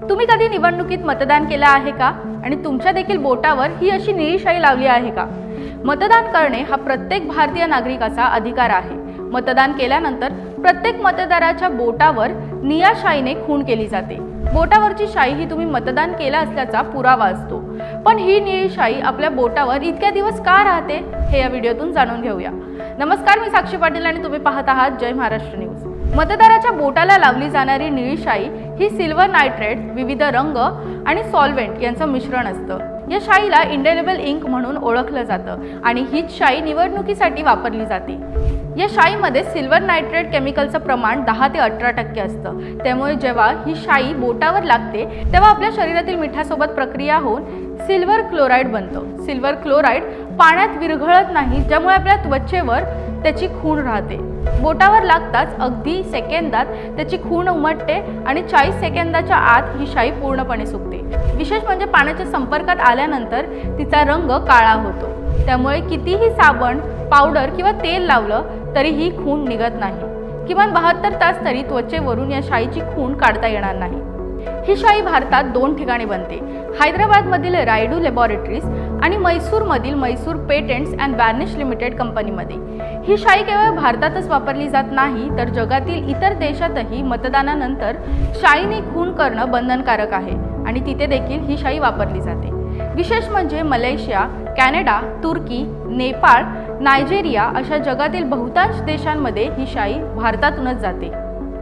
तुम्ही कधी निवडणुकीत मतदान केलं आहे का? आणि तुमच्या देखील बोटावर ही अशी निळी शाई लावली आहे का? मतदान करणे हा प्रत्येक भारतीय नागरिकाचा अधिकार आहे. मतदान केल्यानंतर प्रत्येक मतदाराच्या बोटावर निळ्या शाईने खूण केली जाते. बोटावरची शाई ही तुम्ही मतदान केलं असल्याचा पुरावा असतो. पण ही निळी शाई आपल्या बोटावर इतक्या दिवस का राहते हे या व्हिडिओतून जाणून घेऊया. नमस्कार, मी साक्षी पाटील आणि तुम्ही पाहत आहात जय महाराष्ट्र न्यूज. मतदाराच्या बोटाला लावली जाणारी निळी शाई ही सिल्वर नायट्रेट, विविध रंग आणि सॉल्व्हेंट यांचं मिश्रण असतं. या शाईला इंडेलेबल इंक म्हणून ओळखलं जातं आणि हीच शाई निवडणुकीसाठी वापरली जाते. या शाईमध्ये सिल्वर नायट्रेट केमिकलचं प्रमाण 10 ते 18% असतं. त्यामुळे जेव्हा ही शाई बोटावर लागते तेव्हा आपल्या शरीरातील मिठासोबत प्रक्रिया होऊन सिल्वर क्लोराईड बनतं. सिल्वर क्लोराईड पाण्यात विरघळत नाही, ज्यामुळे आपल्या त्वचेवर त्याची खूण राहते. बोटावर लागताच अगदी सेकंदात त्याची खूण उमटते आणि 40 सेकंदाच्या आत ही शाई पूर्णपणे सुकते. विशेष म्हणजे पाण्याच्या संपर्कात आल्यानंतर तिचा रंग काळा होतो. त्यामुळे कितीही साबण, पावडर किंवा तेल लावलं तरी ही खूण निघत नाही. किमान 72 तास तरी त्वचेवरून या शाईची खूण काढता येणार नाही. ही शाई भारतात 2 ठिकाणी बनते. हैदराबादमधील रायडू लॅबोरेटरीज आणि म्हैसूरमधील Mysore patents and varnish limited कंपनीमध्ये. ही शाई केवळ भारतातच वापरली जात नाही, तर जगातील इतर देशातही मतदानानंतर शाईने खूण करणं बंधनकारक आहे आणि तिथे देखील ही शाई वापरली जाते. विशेष म्हणजे मलेशिया, कॅनडा, तुर्की, नेपाळ, नायजेरिया अशा जगातील बहुतांश देशांमध्ये ही शाई भारतातूनच जाते.